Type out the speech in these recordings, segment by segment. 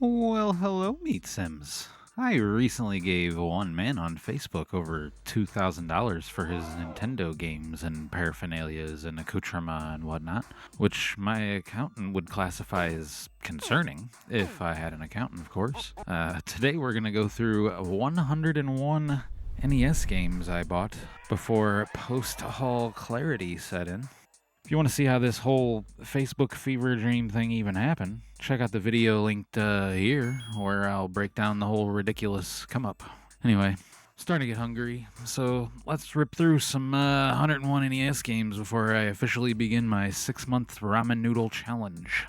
Well, hello, Meatsims. I recently gave one man on Facebook over $2,000 for his Nintendo games and paraphernalias and accoutrement and whatnot, which my accountant would classify as concerning, if I had an accountant, of course. Today we're going to go through 101 NES games I bought before post-haul clarity set in. If you want to see how this whole Facebook fever dream thing even happened, check out the video linked here, where I'll break down the whole ridiculous come up. Anyway, starting to get hungry, so let's rip through some 101 NES games before I officially begin my 6-month ramen noodle challenge.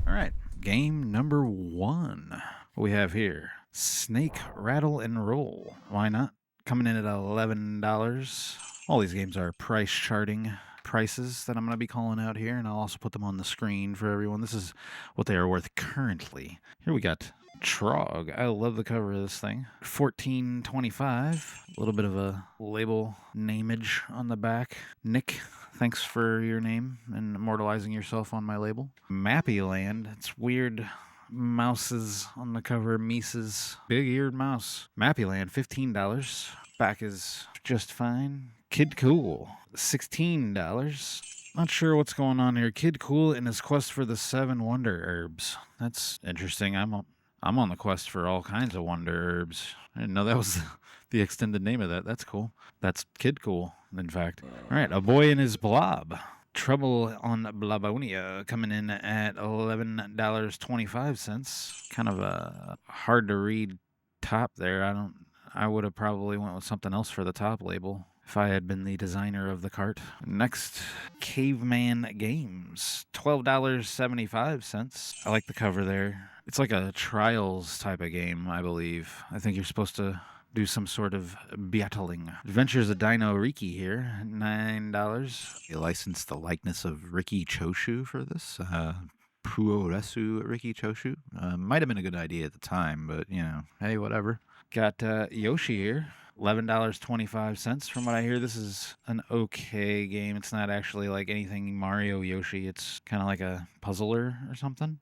Alright, game number 1. What we have here? Snake Rattle and Roll. Why not? Coming in at $11. All these games are price charting prices that I'm going to be calling out here, and I'll also put them on the screen for everyone. This is what they are worth currently. Here we got Trog. I love the cover of this thing. $14.25. A little bit of a label nameage on the back. Nick, thanks for your name and immortalizing yourself on my label. Mappy Land. It's weird. Mouses on the cover. Mises. Big-eared mouse. Mappy Land, $15. Back is just fine. Kid Cool, $16. Not sure what's going on here. Kid Cool and his quest for the 7 wonder herbs. That's interesting. I'm on the quest for all kinds of wonder herbs. I didn't know that was the extended name of that. That's cool. That's Kid Cool, in fact. All right, A Boy and His Blob. Trouble on Blabonia coming in at $11.25. Kind of a hard to read top there. I would have probably went with something else for the top label if I had been the designer of the cart. Next, Caveman Games, $12.75. I like the cover there. It's like a Trials type of game, I believe. I think you're supposed to do some sort of battling. Adventures of Dino Riki here, $9. You licensed the likeness of Riki Choshu for this. Puoresu Riki Choshu. Might have been a good idea at the time, but, hey, whatever. Got Yoshi here, $11.25. From what I hear, this is an okay game. It's not actually like anything Mario Yoshi. It's kind of like a puzzler or something.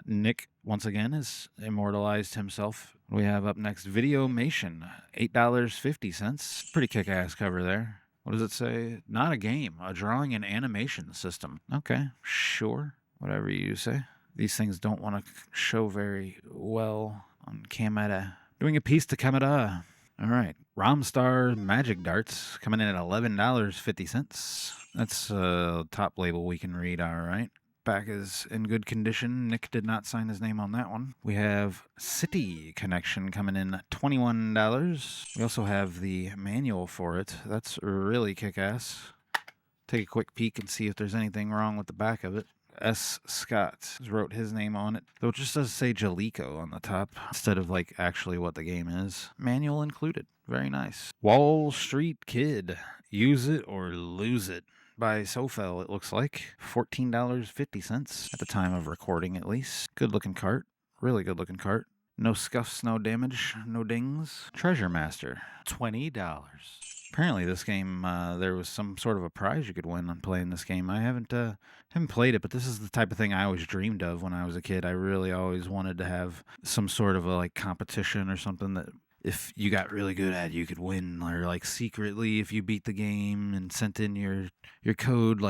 Nick, once again, has immortalized himself. We have up next Videomation, $8.50. Pretty kick-ass cover there. What does it say? Not a game, a drawing and animation system. Okay, sure. Whatever you say. These things don't want to show very well on camera. Doing a piece to camera. All right. Romstar Magic Darts coming in at $11.50. That's a top label we can read, all right. Back is in good condition. Nick did not sign his name on that one. We have City Connection coming in at $21. We also have the manual for it. That's really kick-ass. Take a quick peek and see if there's anything wrong with the back of it. S. Scott wrote his name on it, though it just does say Jalico on the top instead of like actually what the game is. Manual included. Very nice. Wall Street Kid. Use It or Lose It by Sofel, it looks like. $14.50 at the time of recording, at least. Good looking cart. Really good looking cart. No scuffs, no damage, no dings. Treasure Master. $20. Apparently this game, there was some sort of a prize you could win on playing this game. I haven't played it, but this is the type of thing I always dreamed of when I was a kid. I really always wanted to have some sort of a competition or something that if you got really good at, you could win, or secretly if you beat the game and sent in your code,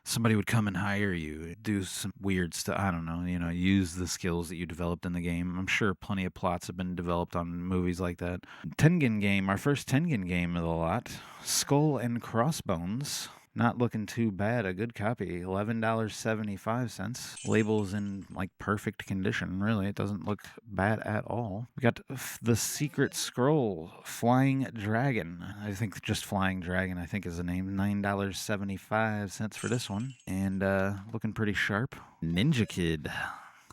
somebody would come and hire you, do some weird stuff. I don't know, use the skills that you developed in the game. I'm sure plenty of plots have been developed on movies like that. Tengen game, our first Tengen game of the lot. Skull and Crossbones. Not looking too bad. A good copy. $11.75. Label's in perfect condition. Really, it doesn't look bad at all. We got The Secret Scroll, Flying Dragon. I think just Flying Dragon, I think is the name. $9.75 for this one. And looking pretty sharp. Ninja Kid,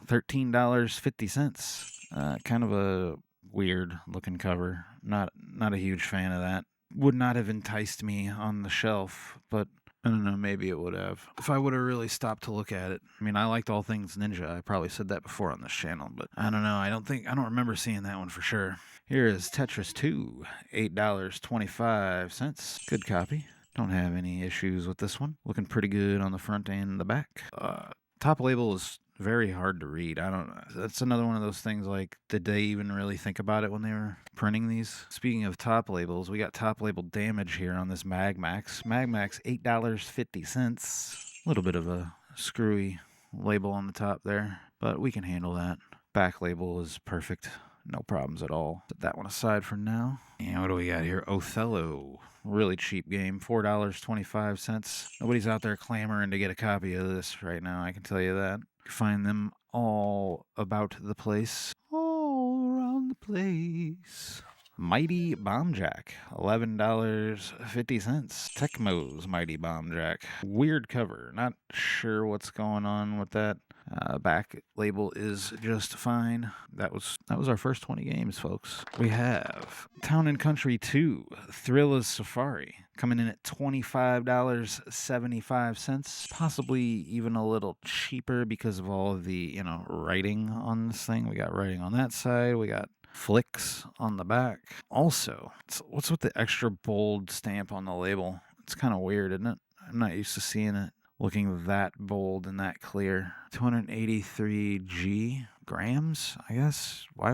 $13.50. Kind of a weird looking cover. Not a huge fan of that. Would not have enticed me on the shelf, but I don't know, maybe it would have. If I would have really stopped to look at it. I mean, I liked all things ninja. I probably said that before on this channel, but I don't know. I don't remember seeing that one for sure. Here is Tetris 2, $8.25. Good copy. Don't have any issues with this one. Looking pretty good on the front and the back. Top label is very hard to read. I don't know. That's another one of those things like, did they even really think about it when they were printing these? Speaking of top labels, we got top label damage here on this Magmax. Magmax, $8.50. A little bit of a screwy label on the top there, but we can handle that. Back label is perfect. No problems at all. Set that one aside for now. And what do we got here? Othello. Really cheap game. $4.25. Nobody's out there clamoring to get a copy of this right now, I can tell you that. You find them all about the place. All around the place. Mighty Bomb Jack, $11.50. Tecmo's Mighty Bomb Jack. Weird cover. Not sure what's going on with that. Back label is just fine. That was our first 20 games, folks. We have Town and Country 2, Thrilla's Safari, coming in at $25.75. Possibly even a little cheaper because of all of the, writing on this thing. We got writing on that side. We got flicks on the back. Also, what's with the extra bold stamp on the label? It's kind of weird, isn't it? I'm not used to seeing it looking that bold and that clear. 283 grams, I guess. I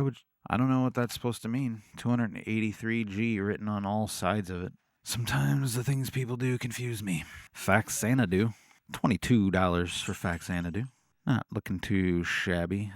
don't know what that's supposed to mean. 283 G written on all sides of it. Sometimes the things people do confuse me. Fax Xanadu, $22 for Fax Xanadu. Not looking too shabby.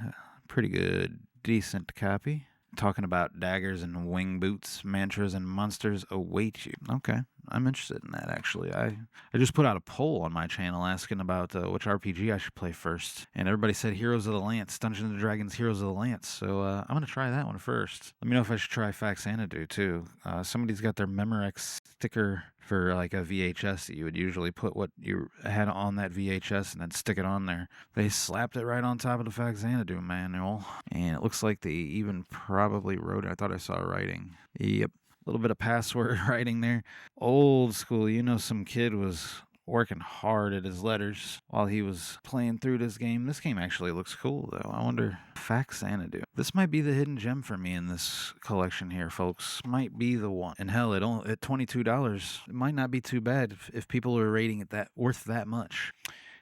Pretty good, decent copy. Talking about daggers and wing boots, mantras and monsters await you. Okay, I'm interested in that, actually. I just put out a poll on my channel asking about which RPG I should play first, and everybody said Heroes of the Lance, Dungeons & Dragons Heroes of the Lance, so I'm going to try that one first. Let me know if I should try Fax Xanadu, too. Somebody's got their Memorex sticker for like a VHS that you would usually put what you had on that VHS and then stick it on there. They slapped it right on top of the Fax Xanadu manual, and it looks like they even probably wrote it. I thought I saw writing. Yep, a little bit of password writing there. Old school, some kid was working hard at his letters while he was playing through this game. This game actually looks cool, though. I wonder, Fax Xanadu. This might be the hidden gem for me in this collection here, folks. Might be the one. And hell, at $22, it might not be too bad if people are rating it worth that much.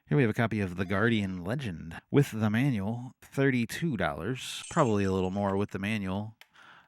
Here we have a copy of The Guardian Legend with the manual, $32. Probably a little more with the manual.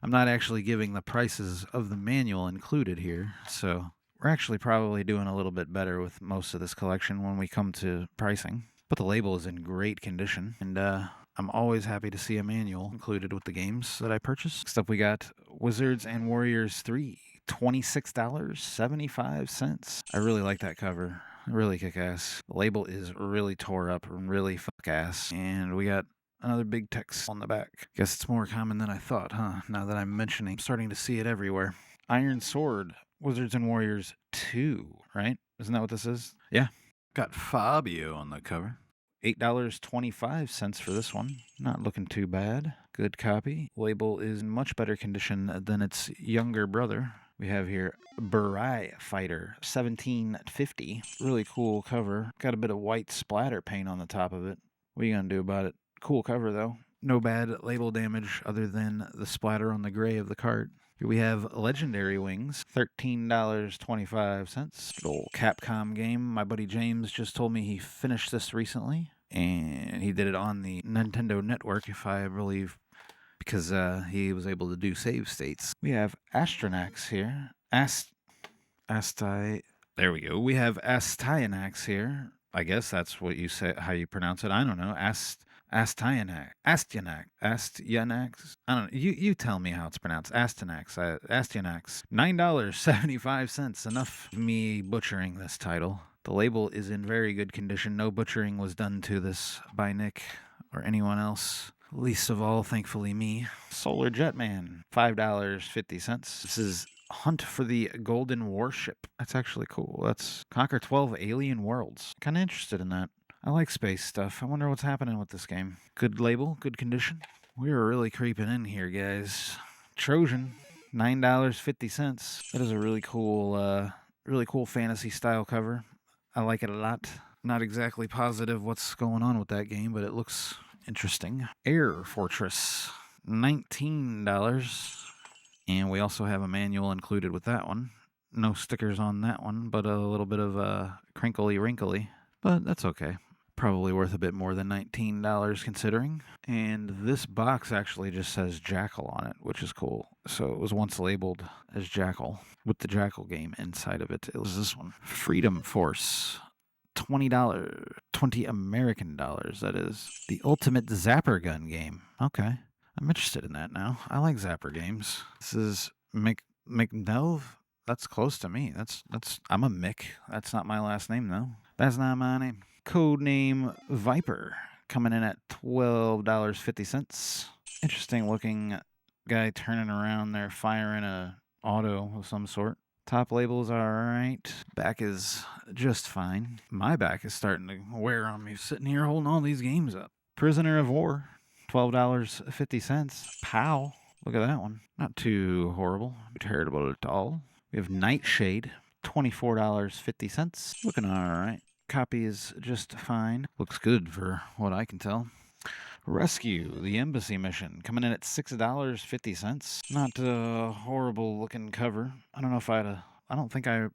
I'm not actually giving the prices of the manual included here, so we're actually probably doing a little bit better with most of this collection when we come to pricing. But the label is in great condition, and I'm always happy to see a manual included with the games that I purchase. Next up, we got Wizards and Warriors 3, $26.75. I really like that cover. Really kick-ass. The label is really tore up and really fuck-ass. And we got another big text on the back. Guess it's more common than I thought, huh? Now that I'm starting to see it everywhere. Iron Sword, Wizards and Warriors 2, right? Isn't that what this is? Yeah. Got Fabio on the cover. $8.25 for this one. Not looking too bad. Good copy. Label is in much better condition than its younger brother. We have here Burai Fighter, $17.50. Really cool cover. Got a bit of white splatter paint on the top of it. What are you going to do about it? Cool cover, though. No bad label damage other than the splatter on the gray of the cart. Here we have Legendary Wings, $13.25. Good old Capcom game. My buddy James just told me he finished this recently, and he did it on the Nintendo Network, if I believe, because he was able to do save states. We have Astronax here. There we go. We have Astyanax here. I guess that's what you say, how you pronounce it. I don't know. Astyanax. I don't know. You tell me how it's pronounced. Astyanax. $9.75. Enough of me butchering this title. The label is in very good condition. No butchering was done to this by Nick or anyone else. Least of all, thankfully, me. Solar Jetman. $5.50. This is Hunt for the Golden Warship. That's actually cool. That's Conquer 12 Alien Worlds. Kind of interested in that. I like space stuff. I wonder what's happening with this game. Good label, good condition. We're really creeping in here, guys. Trojan, $9.50. That is a really cool fantasy style cover. I like it a lot. Not exactly positive what's going on with that game, but it looks interesting. Air Fortress, $19. And we also have a manual included with that one. No stickers on that one, but a little bit of crinkly wrinkly. But that's okay. Probably worth a bit more than $19 considering. And this box actually just says Jackal on it, which is cool. So it was once labeled as Jackal with the Jackal game inside of it. It was this one. Freedom Force. $20, 20 American dollars, that is. The Ultimate Zapper Gun game. Okay. I'm interested in that now. I like Zapper games. This is McNelv. That's close to me. I'm a Mick. That's not my last name though. That's not my name. Codename Viper. Coming in at $12.50. Interesting looking guy turning around there, firing a auto of some sort. Top label's alright. Back is just fine. My back is starting to wear on me sitting here holding all these games up. Prisoner of War, $12.50. Pow. Look at that one. Not too horrible. Terrible at all. We have Nightshade, $24.50. Looking alright. Copy is just fine. Looks good for what I can tell. Rescue, the Embassy Mission, coming in at $6.50. Not a horrible looking cover. I don't know if I don't think I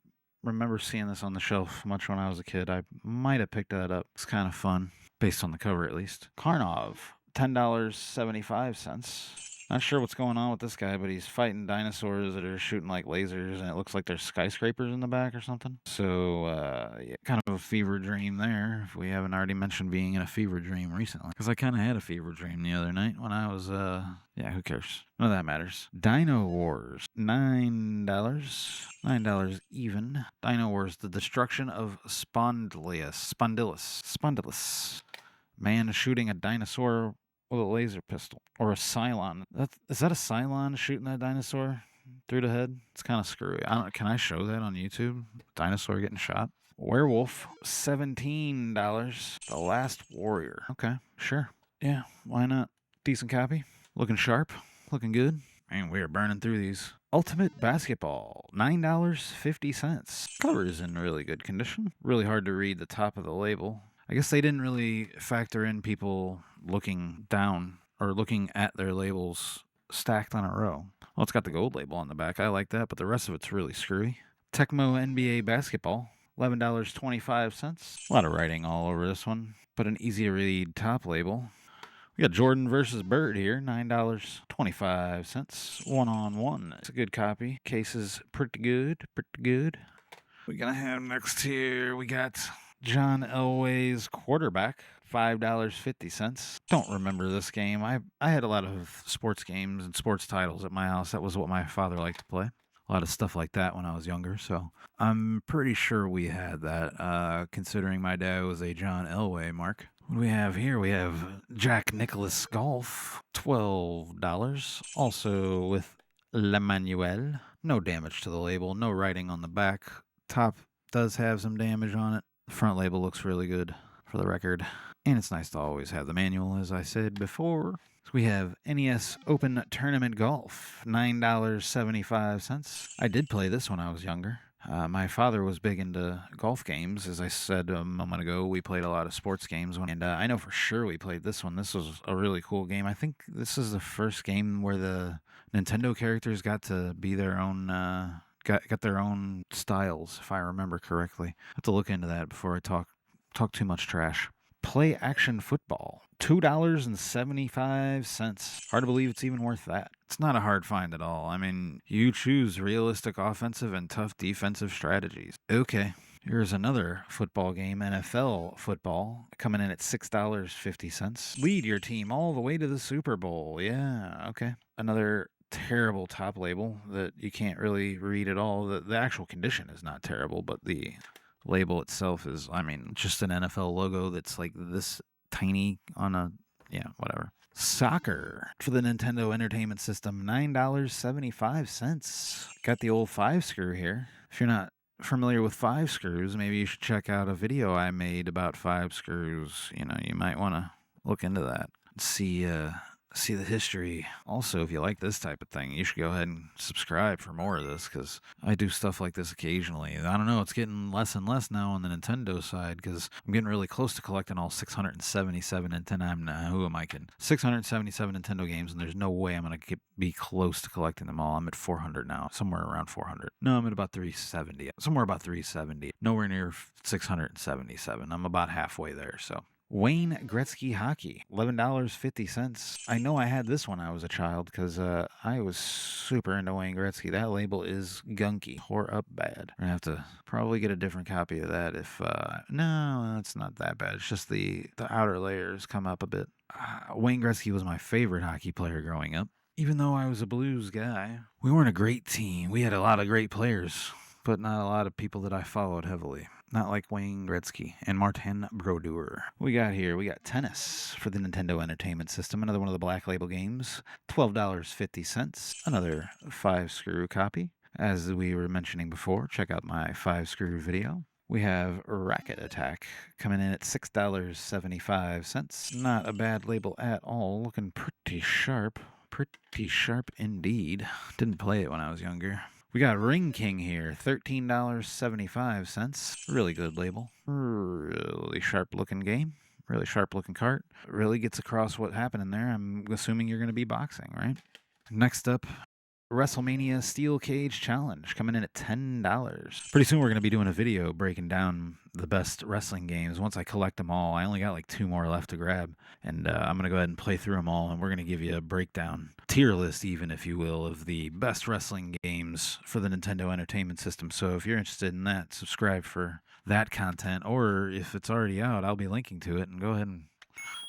remember seeing this on the shelf much when I was a kid. I might have picked that up. It's kind of fun, based on the cover at least. Karnov, $10.75. Not sure what's going on with this guy, but he's fighting dinosaurs that are shooting like lasers, and it looks like there's skyscrapers in the back or something. So, yeah, kind of a fever dream there, if we haven't already mentioned being in a fever dream recently. Because I kind of had a fever dream the other night when I was, yeah, who cares? None of that matters. Dino Wars, $9. $9 even. Dino Wars, the destruction of Spondylus. Man shooting a dinosaur with a laser pistol. Or a Cylon. Is that a Cylon shooting that dinosaur through the head? It's kind of screwy. Can I show that on YouTube? Dinosaur getting shot? Werewolf, $17. The Last Warrior. Okay, sure. Yeah, why not? Decent copy. Looking sharp. Looking good. Man, we are burning through these. Ultimate Basketball, $9.50. Cover is in really good condition. Really hard to read the top of the label. I guess they didn't really factor in people looking down or looking at their labels stacked on a row. Well, it's got the gold label on the back. I like that, but the rest of it's really screwy. Tecmo NBA Basketball, $11.25. A lot of writing all over this one, but an easy to read top label. We got Jordan versus Bird here, $9.25. 1-on-1. It's a good copy. Case is pretty good. We're going to have next here, we got John Elway's Quarterback, $5.50. Don't remember this game. I had a lot of sports games and sports titles at my house. That was what my father liked to play. A lot of stuff like that when I was younger, so I'm pretty sure we had that, considering my dad was a John Elway mark. What do we have here? We have Jack Nicklaus Golf, $12. Also with L'Emmanuel. No damage to the label, no writing on the back. Top does have some damage on it. The front label looks really good, for the record. And it's nice to always have the manual, as I said before. So we have NES Open Tournament Golf, $9.75. I did play this when I was younger. My father was big into golf games. As I said a moment ago, we played a lot of sports games. And I know for sure we played this one. This was a really cool game. I think this is the first game where the Nintendo characters got to be their own... Got their own styles, if I remember correctly. I have to look into that before I talk too much trash. Play Action Football, $2.75. Hard to believe it's even worth that. It's not a hard find at all. I mean, you choose realistic offensive and tough defensive strategies. Okay, here's another football game, NFL football, coming in at $6.50. Lead your team all the way to the Super Bowl. Yeah, okay. Another terrible top label that you can't really read at all. The actual condition is not terrible, but the label itself is, I mean, just an NFL logo that's like this tiny on a, yeah, whatever. Soccer for the Nintendo Entertainment System, $9.75. Got the old 5-screw here. If you're not familiar with 5-screws, maybe you should check out a video I made about 5-screws. You know, you might want to look into that. See the history. Also, if you like this type of thing, you should go ahead and subscribe for more of this, because I do stuff like this occasionally. I don't know, it's getting less and less now on the Nintendo side, because I'm getting really close to collecting all 677 Nintendo. Who am I kidding? 677 Nintendo games, and there's no way I'm going to be close to collecting them all. I'm at 400 now, somewhere around 400. No, I'm at about 370. Somewhere about 370. Nowhere near 677. I'm about halfway there, so Wayne Gretzky Hockey, $11.50. I know I had this when I was a child because I was super into Wayne Gretzky. That label is gunky, tore up bad. I'm going to have to probably get a different copy of that if... no, it's not that bad. It's just the outer layers come up a bit. Wayne Gretzky was my favorite hockey player growing up. Even though I was a Blues guy, we weren't a great team. We had a lot of great players, but not a lot of people that I followed heavily. Not like Wayne Gretzky and Martin Brodeur. We got tennis for the Nintendo Entertainment System. Another one of the Black Label games. $12.50. Another 5-screw copy. As we were mentioning before, check out my 5-screw video. We have Racket Attack coming in at $6.75. Not a bad label at all. Looking pretty sharp. Pretty sharp indeed. Didn't play it when I was younger. We got Ring King here, $13.75. Really good label. Really sharp looking game. Really sharp looking cart. Really gets across what happened in there. I'm assuming you're going to be boxing, right? Next up, WrestleMania Steel Cage Challenge coming in at $10. Pretty soon we're going to be doing a video breaking down the best wrestling games. Once I collect them all, I only got like 2 more left to grab, and I'm going to go ahead and play through them all, and we're going to give you a breakdown, tier list even, if you will, of the best wrestling games for the Nintendo Entertainment System. So if you're interested in that, subscribe for that content, or if it's already out, I'll be linking to it, and go ahead and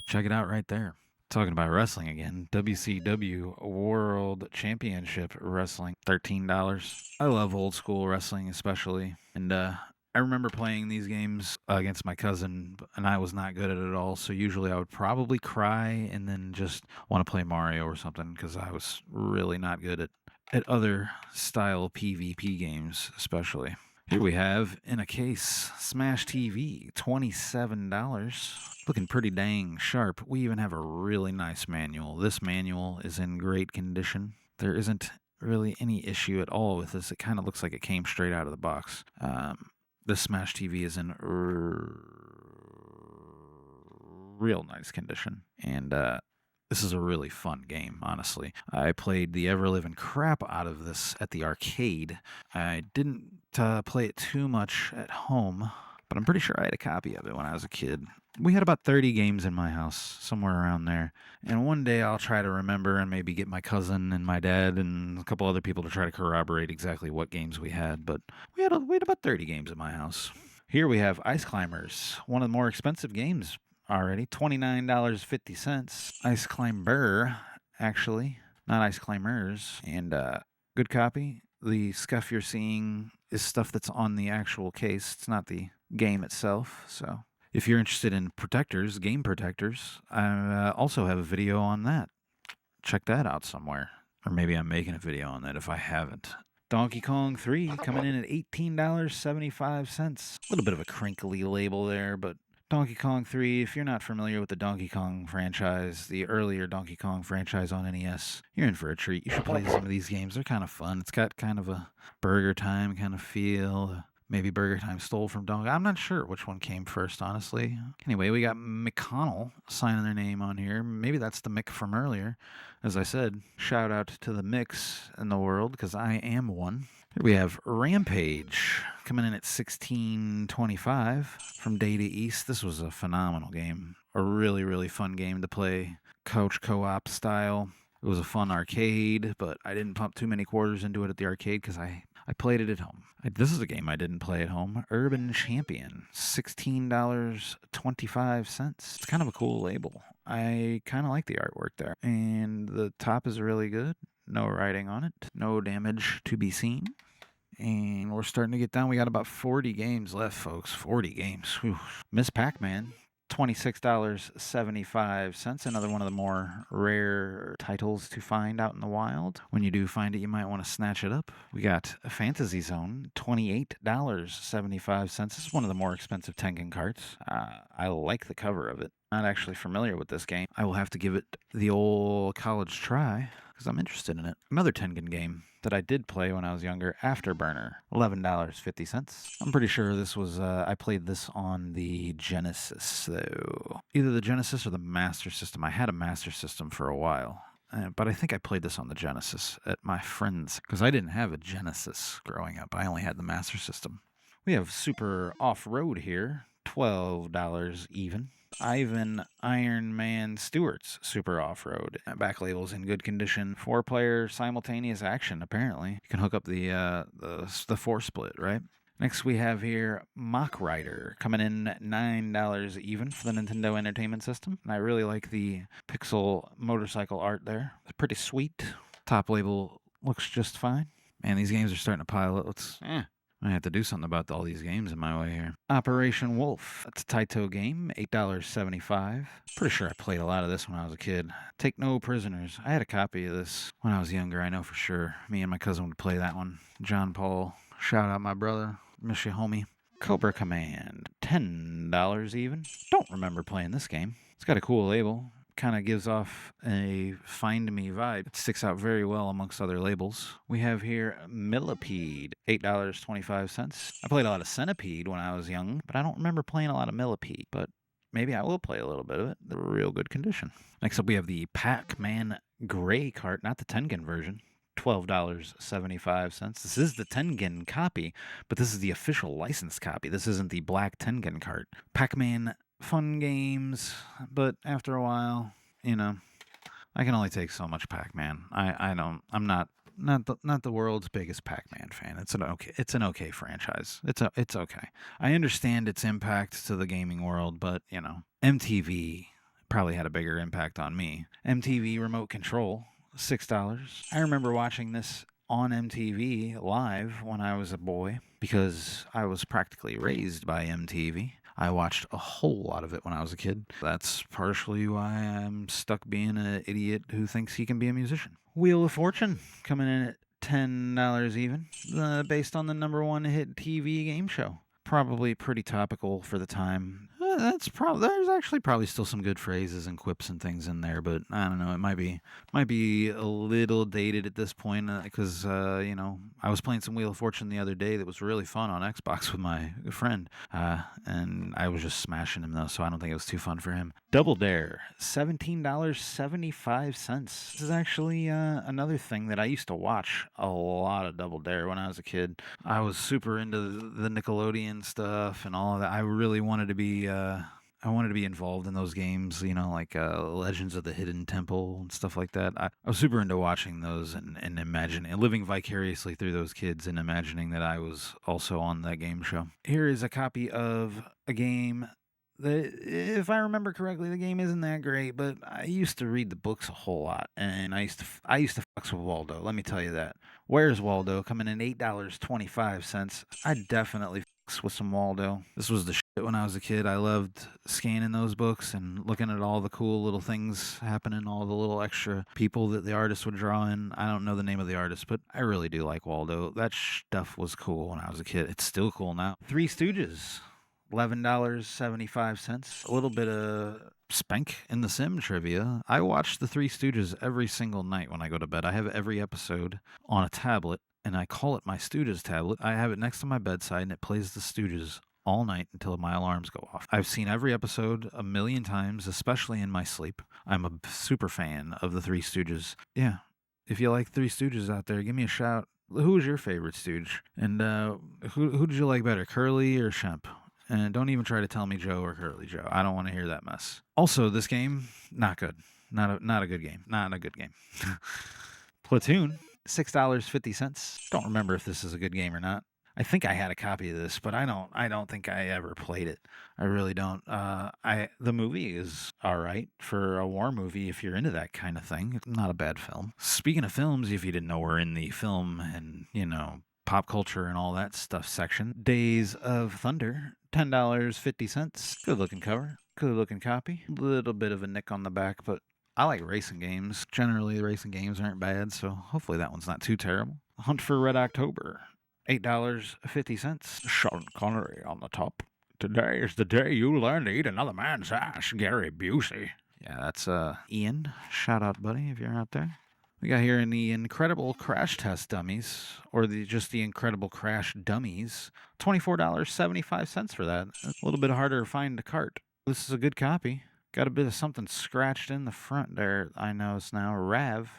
check it out right there. Talking about wrestling again, WCW World Championship Wrestling, $13. I love old school wrestling especially, and I remember playing these games against my cousin, and I was not good at it at all, so usually I would probably cry and then just want to play Mario or something because I was really not good at other style PvP games especially. Here we have, in a case, Smash TV, $27. Looking pretty dang sharp. We even have a really nice manual. This manual is in great condition. There isn't really any issue at all with this. It kind of looks like it came straight out of the box. This Smash TV is in real nice condition. And this is a really fun game, honestly. I played the ever-living crap out of this at the arcade. I didn't play it too much at home, but I'm pretty sure I had a copy of it when I was a kid. We had about 30 games in my house, somewhere around there. And one day I'll try to remember and maybe get my cousin and my dad and a couple other people to try to corroborate exactly what games we had. But we had about 30 games in my house. Here we have Ice Climbers, one of the more expensive games already, $29.50. Ice Climber, actually, not Ice Climbers. And good copy. The stuff you're seeing is stuff that's on the actual case. It's not the game itself, so... If you're interested in protectors, game protectors, I also have a video on that. Check that out somewhere. Or maybe I'm making a video on that if I haven't. Donkey Kong 3 coming in at $18.75. A little bit of a crinkly label there, but Donkey Kong 3, if you're not familiar with the Donkey Kong franchise, the earlier Donkey Kong franchise on NES, you're in for a treat. You should play some of these games. They're kind of fun. It's got kind of a Burger Time kind of feel. Maybe Burger Time stole from Donkey. I'm not sure which one came first, honestly. Anyway, we got McConnell signing their name on here. Maybe that's the Mick from earlier. As I said, shout out to the Micks in the world, because I am one. Here we have Rampage coming in at $16.25 from Day to East. This was a phenomenal game. A really, really fun game to play. Couch co-op style. It was a fun arcade, but I didn't pump too many quarters into it at the arcade because I played it at home. This is a game I didn't play at home. Urban Champion, $16.25. It's kind of a cool label. I kind of like the artwork there. And the top is really good. No writing on it. No damage to be seen. And we're starting to get down. We got about 40 games left, folks. 40 games. Whew. Miss Pac-Man. $26.75. Another one of the more rare titles to find out in the wild. When you do find it, you might want to snatch it up. We got Fantasy Zone, $28.75. This is one of the more expensive Tengen carts. I like the cover of it. Not actually familiar with this game. I will have to give it the old college try because I'm interested in it. Another Tengen game that I did play when I was younger, Afterburner, $11.50. I'm pretty sure this was, I played this on the Genesis, though. Either the Genesis or the Master System. I had a Master System for a while, but I think I played this on the Genesis at my friend's, because I didn't have a Genesis growing up. I only had the Master System. We have Super Off-Road here, $12 even. Ivan Iron Man Stewart's Super Off-Road. Back label's in good condition. 4-player simultaneous action, apparently. You can hook up the 4-split, right? Next we have here Mock Rider, coming in $9 even for the Nintendo Entertainment System. And I really like the pixel motorcycle art there. It's pretty sweet. Top label looks just fine. Man, these games are starting to pile up. I have to do something about all these games in my way here. Operation Wolf. That's a Taito game, $8.75. Pretty sure I played a lot of this when I was a kid. Take No Prisoners. I had a copy of this when I was younger, I know for sure. Me and my cousin would play that one. John Paul. Shout out my brother. Miss you, homie. Cobra Command. $10 even. Don't remember playing this game. It's got a cool label. Kind of gives off a Find Me vibe. It sticks out very well amongst other labels. We have here Millipede, $8.25. I played a lot of Centipede when I was young, but I don't remember playing a lot of Millipede. But maybe I will play a little bit of it. They're real good condition. Next up, we have the Pac-Man Gray cart, not the Tengen version. $12.75. This is the Tengen copy, but this is the official licensed copy. This isn't the black Tengen cart. Pac-Man, fun games, but after a while, I can only take so much Pac-Man. I'm not the world's biggest Pac-Man fan. It's an okay franchise. It's okay. I understand its impact to the gaming world, but MTV probably had a bigger impact on me. MTV Remote Control, $6. I remember watching this on MTV live when I was a boy because I was practically raised by MTV. I watched a whole lot of it when I was a kid. That's partially why I'm stuck being an idiot who thinks he can be a musician. Wheel of Fortune, coming in at $10 even, based on the #1 hit TV game show. Probably pretty topical for the time. There's actually probably still some good phrases and quips and things in there, but I don't know. It might be a little dated at this point because I was playing some Wheel of Fortune the other day that was really fun on Xbox with my friend, and I was just smashing him though, so I don't think it was too fun for him. Double Dare, $17.75. This is actually another thing that I used to watch a lot of Double Dare when I was a kid. I was super into the Nickelodeon stuff and all of that. I really wanted to be involved in those games, like Legends of the Hidden Temple and stuff like that. I was super into watching those and imagining, living vicariously through those kids and imagining that I was also on that game show. Here is a copy of a game that, if I remember correctly, the game isn't that great, but I used to read the books a whole lot, and I used to fucks with Waldo, let me tell you that. Where's Waldo? Coming in $8.25. I definitely fucks with some Waldo. This was the shit when I was a kid. I loved scanning those books and looking at all the cool little things happening, all the little extra people that the artist would draw in. I don't know the name of the artist, but I really do like Waldo. That stuff was cool when I was a kid. It's still cool now. Three Stooges, $11.75. A little bit of spank in the Sim trivia. I watch the Three Stooges every single night when I go to bed. I have every episode on a tablet, and I call it my Stooges tablet. I have it next to my bedside, and it plays the Stooges all night until my alarms go off. I've seen every episode a million times, especially in my sleep. I'm a super fan of the Three Stooges. Yeah, if you like Three Stooges out there, give me a shout. Who was your favorite Stooge? And who did you like better, Curly or Shemp? And don't even try to tell me Joe or Curly Joe. I don't want to hear that mess. Also, this game, not good. Not a good game. Not a good game. Platoon, $6.50. Don't remember if this is a good game or not. I think I had a copy of this, but I don't think I ever played it. I really don't. The movie is all right for a war movie if you're into that kind of thing. It's not a bad film. Speaking of films, if you didn't know, we're in the film and, pop culture and all that stuff section. Days of Thunder, $10.50. Good looking cover. Good looking copy. Little bit of a nick on the back, but I like racing games. Generally, the racing games aren't bad, so hopefully that one's not too terrible. Hunt for Red October, $8.50. Sean Connery on the top. Today is the day you learn to eat another man's ass, Gary Busey. Yeah, that's Ian. Shout out, buddy, if you're out there. We got here in the Incredible Crash Test Dummies, or just the Incredible Crash Dummies, $24.75 for that. A little bit harder to find a cart. This is a good copy. Got a bit of something scratched in the front there, I notice now. Rav,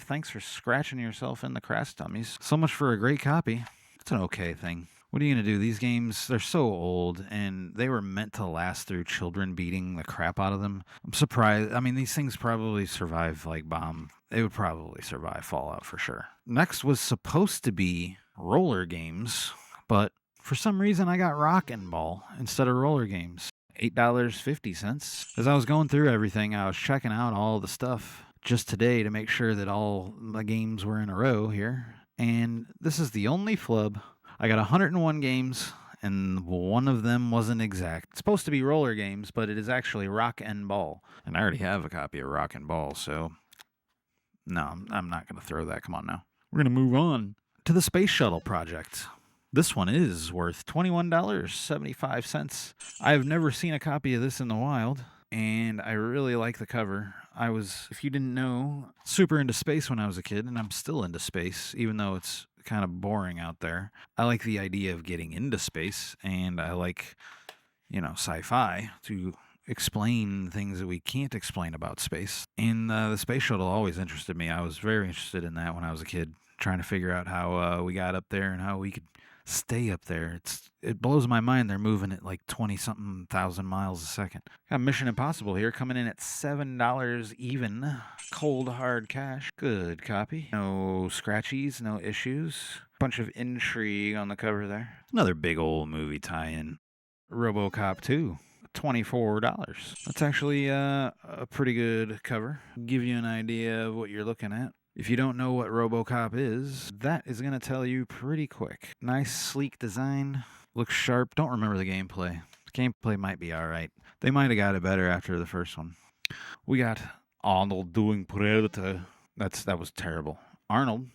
thanks for scratching yourself in the Crash Dummies. So much for a great copy. It's an okay thing. What are you going to do? These games, they're so old, and they were meant to last through children beating the crap out of them. I'm surprised. I mean, these things probably survive like bomb. They would probably survive Fallout for sure. Next was supposed to be roller games, but for some reason I got Rockin' Ball instead of roller games. $8.50. As I was going through everything, I was checking out all the stuff just today to make sure that all the games were in a row here. And this is the only flub. I got 101 games, and one of them wasn't exact. It's supposed to be roller games, but it is actually Rock and Ball. And I already have a copy of Rock and Ball, so no, I'm not going to throw that. Come on now. We're going to move on to the Space Shuttle project. This one is worth $21.75. I've never seen a copy of this in the wild, and I really like the cover. I was, if you didn't know, super into space when I was a kid, and I'm still into space, even though it's kind of boring out there. I like the idea of getting into space, and I like, sci-fi to explain things that we can't explain about space. And the space shuttle always interested me. I was very interested in that when I was a kid, trying to figure out how we got up there and how we could stay up there. It blows my mind they're moving at like 20-something thousand miles a second. Got Mission Impossible here coming in at $7 even. Cold hard cash. Good copy. No scratchies, no issues. Bunch of intrigue on the cover there. Another big old movie tie-in. RoboCop 2. $24. That's actually a pretty good cover. Give you an idea of what you're looking at. If you don't know what RoboCop is, that is going to tell you pretty quick. Nice, sleek design. Looks sharp. Don't remember the gameplay. The gameplay might be alright. They might have got it better after the first one. We got Arnold doing Predator. That was terrible. Arnold,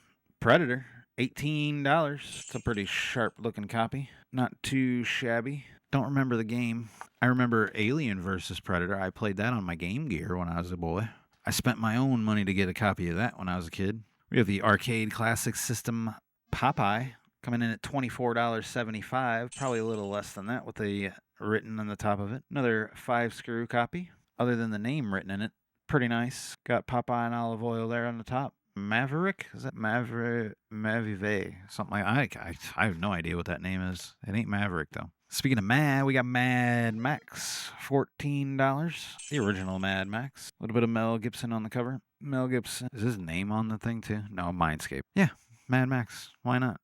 Predator, $18. It's a pretty sharp looking copy. Not too shabby. Don't remember the game. I remember Alien vs. Predator. I played that on my Game Gear when I was a boy. I spent my own money to get a copy of that when I was a kid. We have the Arcade Classic System Popeye coming in at $24.75. Probably a little less than that with the written on the top of it. Another 5-screw copy. Other than the name written in it. Pretty nice. Got Popeye and olive oil there on the top. Maverick? Is that Mavive? Something like that. I have no idea what that name is. It ain't Maverick, though. Speaking of Mad, we got Mad Max, $14. The original Mad Max. A little bit of Mel Gibson on the cover. Mel Gibson. Is his name on the thing, too? No, Mindscape. Yeah, Mad Max. Why not?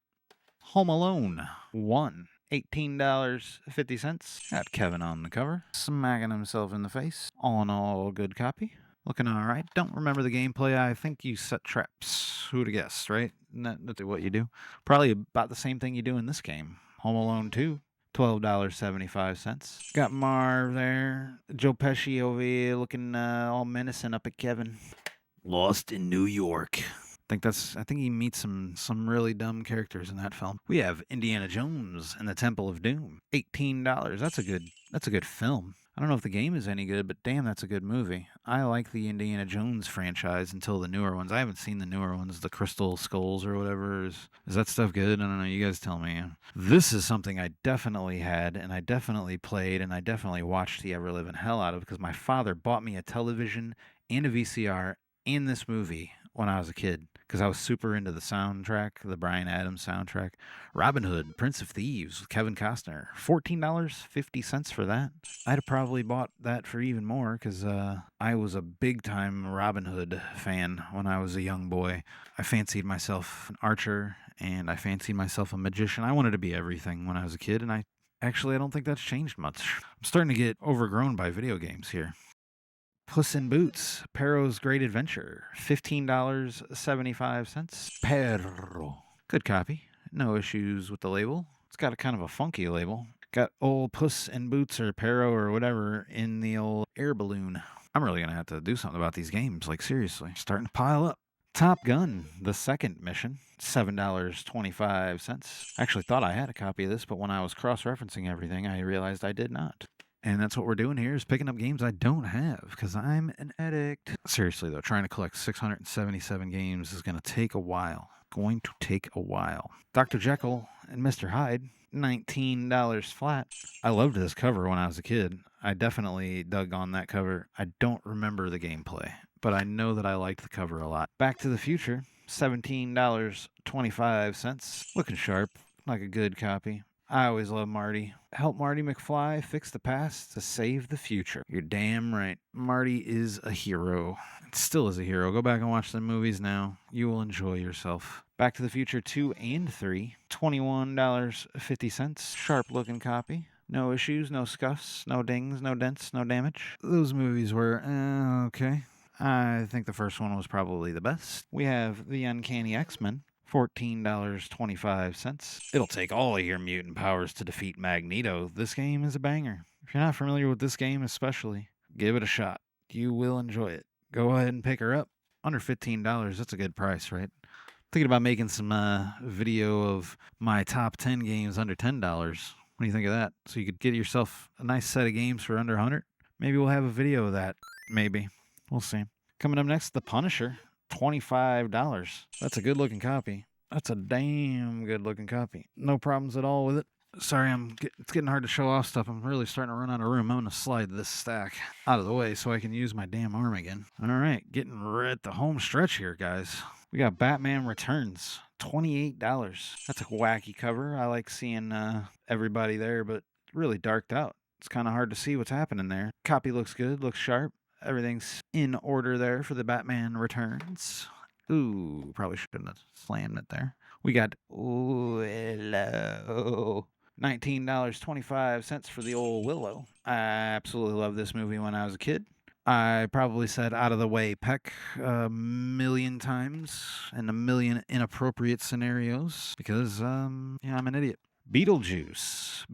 Home Alone 1. $18.50. Got Kevin on the cover. Smacking himself in the face. All in all, good copy. Looking all right. Don't remember the gameplay. I think you set traps. Who'd have guessed, right? That's what you do. Probably about the same thing you do in this game. Home Alone 2. $12.75. Got Marv there. Joe Pesci over here looking all menacing up at Kevin. Lost in New York. I think he meets some really dumb characters in that film. We have Indiana Jones and the Temple of Doom. $18. That's a good film. I don't know if the game is any good, but damn, that's a good movie. I like the Indiana Jones franchise until the newer ones. I haven't seen the newer ones, the Crystal Skulls or whatever. Is that stuff good? I don't know. You guys tell me. This is something I definitely had, and I definitely played, and I definitely watched the ever-living hell out of because my father bought me a television and a VCR and this movie when I was a kid because I was super into the soundtrack, the Bryan Adams soundtrack. Robin Hood, Prince of Thieves with Kevin Costner. $14.50 for that. I'd have probably bought that for even more because I was a big-time Robin Hood fan when I was a young boy. I fancied myself an archer, and I fancied myself a magician. I wanted to be everything when I was a kid, and I don't think that's changed much. I'm starting to get overgrown by video games here. Puss in Boots, Perro's Great Adventure, $15.75. Perro. Good copy. No issues with the label. It's got a kind of a funky label. Got old Puss in Boots or Perro or whatever in the old air balloon. I'm really going to have to do something about these games, like seriously. Starting to pile up. Top Gun, the second mission, $7.25. I actually thought I had a copy of this, but when I was cross-referencing everything, I realized I did not. And that's what we're doing here is picking up games I don't have because I'm an addict. Seriously, though, trying to collect 677 games is going to take a while. Dr. Jekyll and Mr. Hyde, $19 flat. I loved this cover when I was a kid. I definitely dug on that cover. I don't remember the gameplay, but I know that I liked the cover a lot. Back to the Future, $17.25. Looking sharp, like a good copy. I always love Marty. Help Marty McFly fix the past to save the future. You're damn right. Marty is a hero. Still is a hero. Go back and watch the movies now. You will enjoy yourself. Back to the Future 2 and 3. $21.50. Sharp looking copy. No issues, no scuffs, no dings, no dents, no damage. Those movies were okay. I think the first one was probably the best. We have The Uncanny X-Men. $14.25. It'll take all of your mutant powers to defeat Magneto. This game is a banger. If you're not familiar with this game especially, give it a shot. You will enjoy it. Go ahead and pick her up. Under $15, that's a good price, right? Thinking about making some video of my top 10 games under $10. What do you think of that? So you could get yourself a nice set of games for under 100. Maybe we'll have a video of that. Maybe. We'll see. Coming up next, The Punisher. $25. That's a good looking copy. That's a damn good looking copy. No problems at all with it. Sorry, it's getting hard to show off stuff. I'm really starting to run out of room. I'm going to slide this stack out of the way so I can use my damn arm again. All right, getting right at the home stretch here, guys. We got Batman Returns. $28. That's a wacky cover. I like seeing everybody there, but really darked out. It's kind of hard to see what's happening there. Copy looks good, looks sharp. Everything's in order there for the Batman Returns. Ooh, probably shouldn't have slammed it there. We got Willow. $19.25 for the old Willow. I absolutely loved this movie when I was a kid. I probably said out of the way peck a million times in a million inappropriate scenarios because, I'm an idiot. Beetlejuice.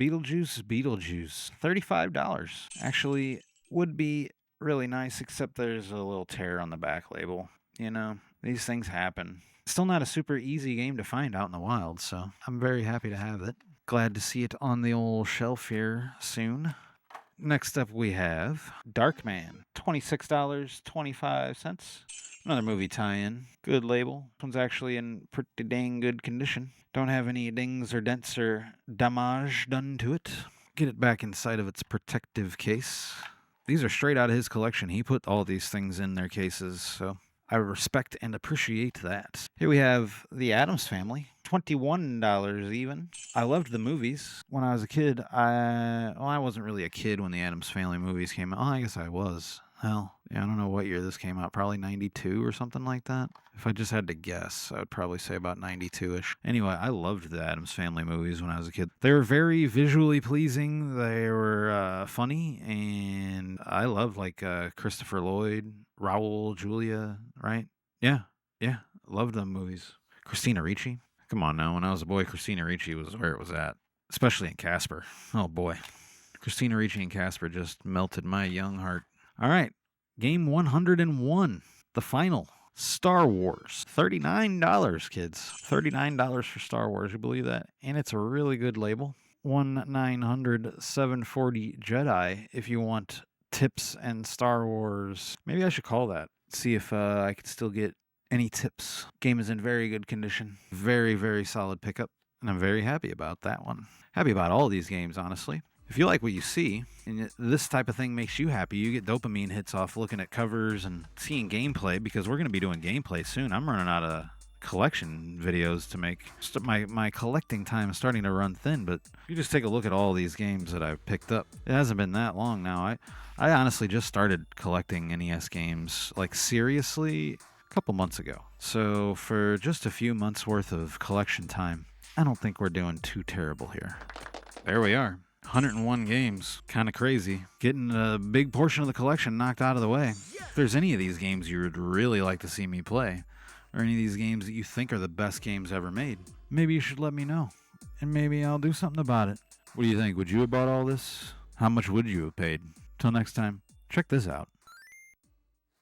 $35. Actually, would be really nice, except there's a little tear on the back label. You know, these things happen. Still not a super easy game to find out in the wild, so I'm very happy to have it. Glad to see it on the old shelf here soon. Next up we have Darkman. $26.25. Another movie tie-in. Good label. This one's actually in pretty dang good condition. Don't have any dings or dents or damage done to it. Get it back inside of its protective case. These are straight out of his collection. He put all these things in their cases, so I respect and appreciate that. Here we have The Addams Family. $21 even. I loved the movies. When I was a kid, I wasn't really a kid when the Addams Family movies came out. Oh, I guess I was. Hell, yeah, I don't know what year this came out. Probably 92 or something like that. If I just had to guess, I would probably say about 92-ish. Anyway, I loved the Addams Family movies when I was a kid. They were very visually pleasing. They were funny, and I loved Christopher Lloyd, Raul, Julia, right? Yeah, loved them movies. Christina Ricci. Come on now, when I was a boy, Christina Ricci was where it was at, especially in Casper. Oh boy. Christina Ricci and Casper just melted my young heart. All right, game 101, the final, Star Wars. $39, kids. $39 for Star Wars, you believe that? And it's a really good label. 1-900-740 Jedi if you want tips and Star Wars. Maybe I should call that. See if I could still get any tips. Game is in very good condition. Very, very solid pickup. And I'm very happy about that one. Happy about all these games, honestly. If you like what you see, and this type of thing makes you happy, you get dopamine hits off looking at covers and seeing gameplay, because we're going to be doing gameplay soon. I'm running out of collection videos to make. My collecting time is starting to run thin, but you just take a look at all these games that I've picked up. It hasn't been that long now. I honestly just started collecting NES games, seriously, a couple months ago. So for just a few months worth of collection time, I don't think we're doing too terrible here. There we are. 101 games. Kind of crazy. Getting a big portion of the collection knocked out of the way. If there's any of these games you would really like to see me play, or any of these games that you think are the best games ever made, maybe you should let me know, and maybe I'll do something about it. What do you think? Would you have bought all this? How much would you have paid? Till next time, check this out.